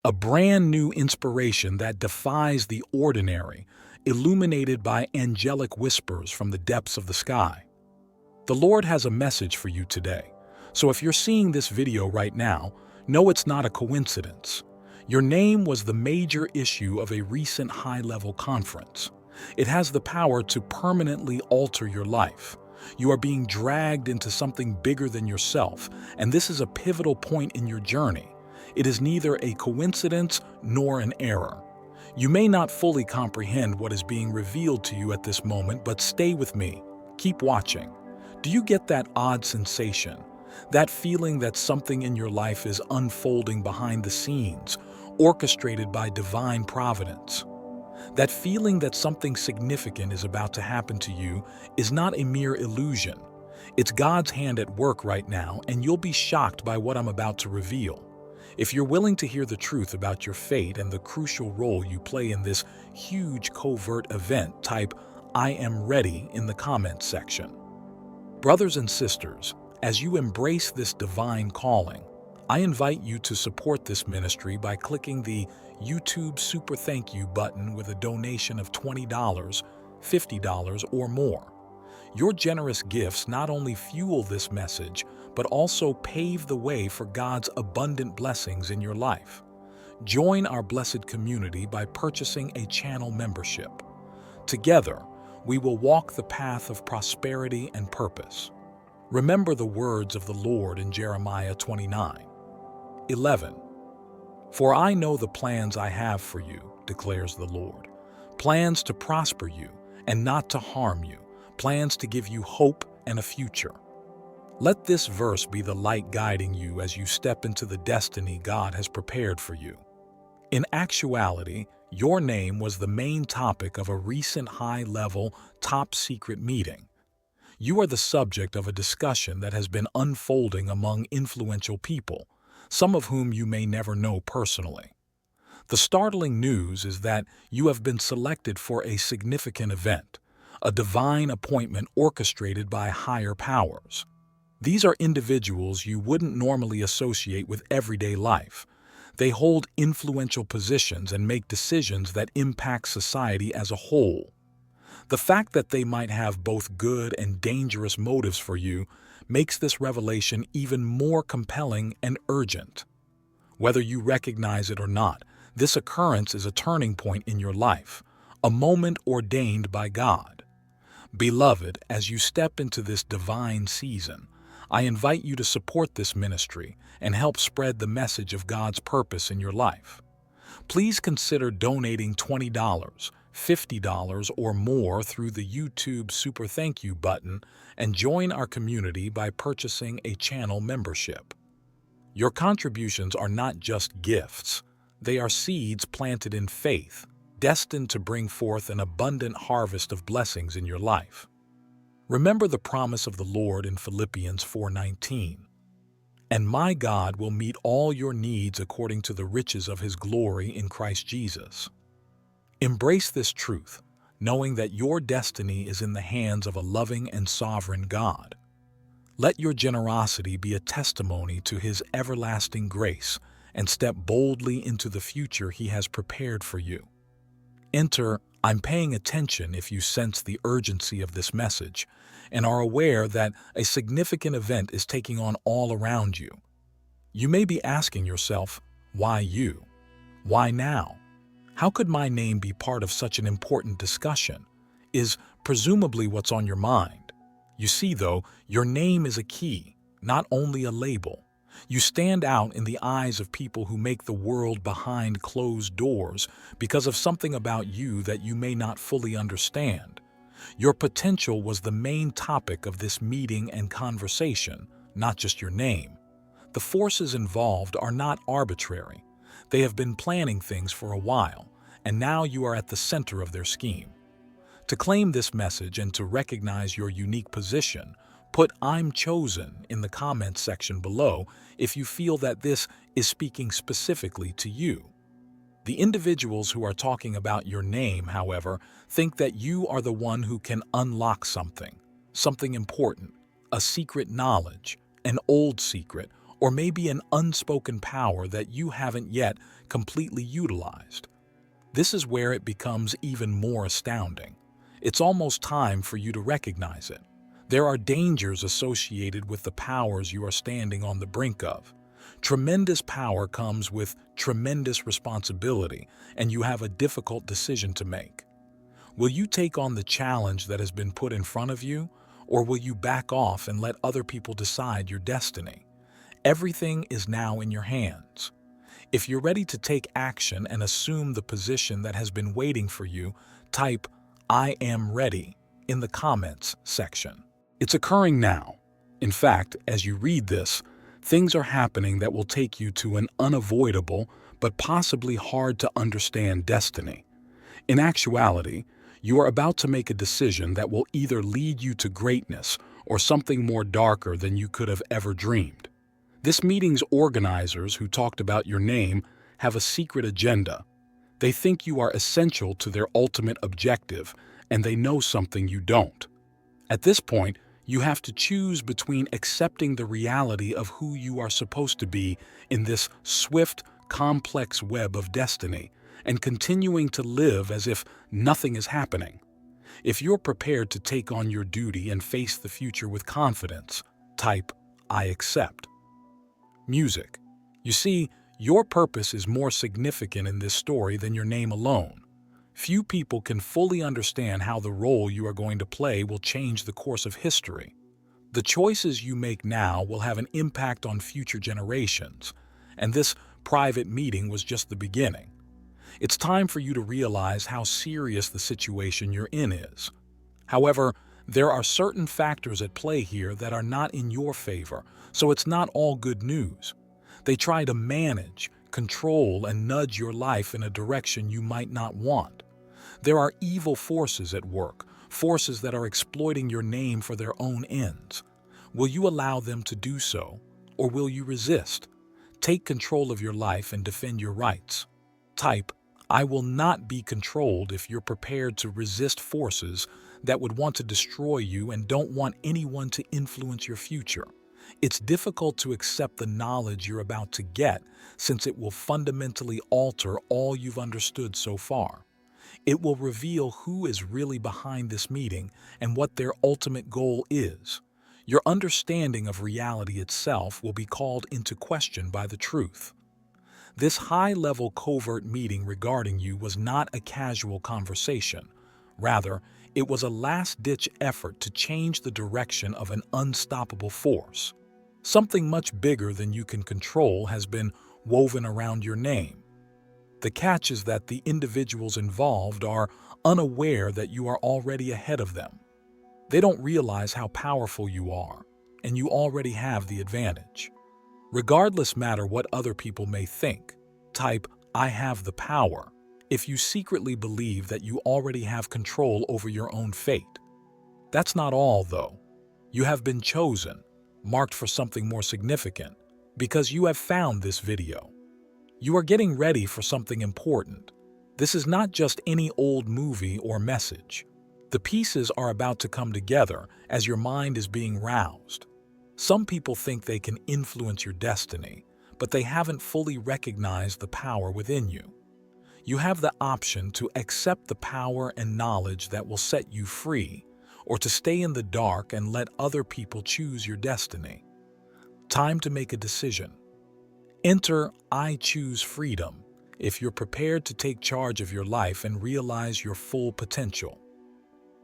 A brand new inspiration that defies the ordinary, illuminated by angelic whispers from the depths of the sky. The Lord has a message for you today. So if you're seeing this video right now, know it's not a coincidence. Your name was the major issue of a recent high-level conference. It has the power to permanently alter your life. You are being dragged into something bigger than yourself, and this is a pivotal point in your journey. It is neither a coincidence nor an error. You may not fully comprehend what is being revealed to you at this moment, but stay with me. Keep watching. Do you get that odd sensation? That feeling that something in your life is unfolding behind the scenes, orchestrated by divine providence? That feeling that something significant is about to happen to you is not a mere illusion. It's God's hand at work right now, and you'll be shocked by what I'm about to reveal. If you're willing to hear the truth about your fate and the crucial role you play in this huge covert event, type "I am ready" in the comments section. Brothers and sisters, as you embrace this divine calling, I invite you to support this ministry by clicking the YouTube Super Thank You button with a donation of $20, $50, or more. Your generous gifts not only fuel this message, but also pave the way for God's abundant blessings in your life. Join our blessed community by purchasing a channel membership. Together, we will walk the path of prosperity and purpose. Remember the words of the Lord in Jeremiah 29:11. For I know the plans I have for you, declares the Lord. Plans to prosper you and not to harm you. Plans to give you hope and a future. Let this verse be the light guiding you as you step into the destiny God has prepared for you. In actuality, your name was the main topic of a recent high-level, top-secret meeting. You are the subject of a discussion that has been unfolding among influential people, some of whom you may never know personally. The startling news is that you have been selected for a significant event, a divine appointment orchestrated by higher powers. These are individuals you wouldn't normally associate with everyday life. They hold influential positions and make decisions that impact society as a whole. The fact that they might have both good and dangerous motives for you makes this revelation even more compelling and urgent. Whether you recognize it or not, this occurrence is a turning point in your life, a moment ordained by God. Beloved, as you step into this divine season, I invite you to support this ministry and help spread the message of God's purpose in your life. Please consider donating $20, $50, or more through the YouTube Super Thank You button and join our community by purchasing a channel membership. Your contributions are not just gifts, they are seeds planted in faith, destined to bring forth an abundant harvest of blessings in your life. Remember the promise of the Lord in Philippians 4:19. And my God will meet all your needs according to the riches of his glory in Christ Jesus. Embrace this truth, knowing that your destiny is in the hands of a loving and sovereign God. Let your generosity be a testimony to his everlasting grace and step boldly into the future he has prepared for you. Enter "I'm paying attention" if you sense the urgency of this message and are aware that a significant event is taking on all around you. You may be asking yourself, why you? Why now? How could my name be part of such an important discussion? Is presumably what's on your mind. You see, though, your name is a key, not only a label. You stand out in the eyes of people who make the world behind closed doors because of something about you that you may not fully understand. Your potential was the main topic of this meeting and conversation, not just your name. The forces involved are not arbitrary. They have been planning things for a while, and now you are at the center of their scheme. To claim this message and to recognize your unique position, put "I'm chosen" in the comments section below if you feel that this is speaking specifically to you. The individuals who are talking about your name, however, think that you are the one who can unlock something important, a secret knowledge, an old secret, or maybe an unspoken power that you haven't yet completely utilized. This is where it becomes even more astounding. It's almost time for you to recognize it. There are dangers associated with the powers you are standing on the brink of. Tremendous power comes with tremendous responsibility, and you have a difficult decision to make. Will you take on the challenge that has been put in front of you, or will you back off and let other people decide your destiny? Everything is now in your hands. If you're ready to take action and assume the position that has been waiting for you, type "I am ready" in the comments section. It's occurring now. In fact, as you read this, things are happening that will take you to an unavoidable but possibly hard to understand destiny. In actuality, you are about to make a decision that will either lead you to greatness or something more darker than you could have ever dreamed. This meeting's organizers, who talked about your name, have a secret agenda. They think you are essential to their ultimate objective, and they know something you don't. At this point, you have to choose between accepting the reality of who you are supposed to be in this swift, complex web of destiny and continuing to live as if nothing is happening. If you're prepared to take on your duty and face the future with confidence, type "I accept." Music. You see, your purpose is more significant in this story than your name alone. Few people can fully understand how the role you are going to play will change the course of history. The choices you make now will have an impact on future generations, and this private meeting was just the beginning. It's time for you to realize how serious the situation you're in is. However, there are certain factors at play here that are not in your favor, so it's not all good news. They try to manage, control, and nudge your life in a direction you might not want. There are evil forces at work, forces that are exploiting your name for their own ends. Will you allow them to do so, or will you resist? Take control of your life and defend your rights. Type "I will not be controlled" if you're prepared to resist forces that would want to destroy you and don't want anyone to influence your future. It's difficult to accept the knowledge you're about to get, since it will fundamentally alter all you've understood so far. It will reveal who is really behind this meeting and what their ultimate goal is. Your understanding of reality itself will be called into question by the truth. This high-level covert meeting regarding you was not a casual conversation. Rather, it was a last-ditch effort to change the direction of an unstoppable force. Something much bigger than you can control has been woven around your name. The catch is that the individuals involved are unaware that you are already ahead of them. They don't realize how powerful you are, and you already have the advantage. Regardless matter what other people may think, type "I have the power" if you secretly believe that you already have control over your own fate. That's not all, though. You have been chosen, marked for something more significant, because you have found this video. You are getting ready for something important. This is not just any old movie or message. The pieces are about to come together as your mind is being roused. Some people think they can influence your destiny, but they haven't fully recognized the power within you. You have the option to accept the power and knowledge that will set you free, or to stay in the dark and let other people choose your destiny. Time to make a decision. Enter "I choose freedom" if you're prepared to take charge of your life and realize your full potential.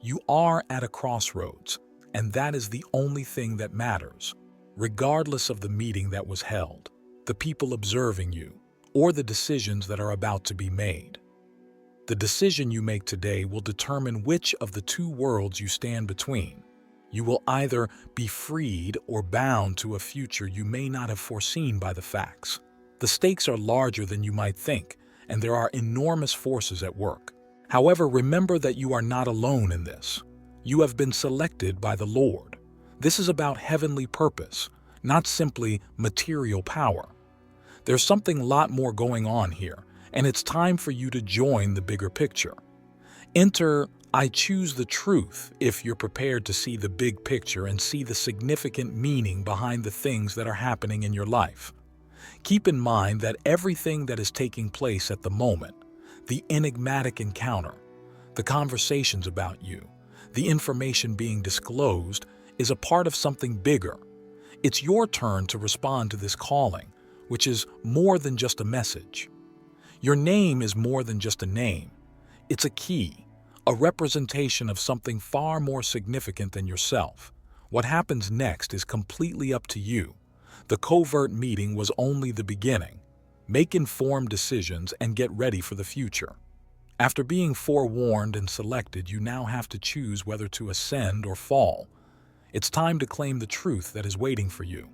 You are at a crossroads, and that is the only thing that matters, regardless of the meeting that was held, the people observing you, or the decisions that are about to be made. The decision you make today will determine which of the two worlds you stand between. You will either be freed or bound to a future you may not have foreseen by the facts. The stakes are larger than you might think, and there are enormous forces at work. However, remember that you are not alone in this. You have been selected by the Lord. This is about heavenly purpose, not simply material power. There's something a lot more going on here, and it's time for you to join the bigger picture. Enter I choose the truth if you're prepared to see the big picture and see the significant meaning behind the things that are happening in your life. Keep in mind that everything that is taking place at the moment, the enigmatic encounter, the conversations about you, the information being disclosed, is a part of something bigger. It's your turn to respond to this calling, which is more than just a message. Your name is more than just a name. It's a key, a representation of something far more significant than yourself. What happens next is completely up to you. The covert meeting was only the beginning. Make informed decisions and get ready for the future. After being forewarned and selected, you now have to choose whether to ascend or fall. It's time to claim the truth that is waiting for you.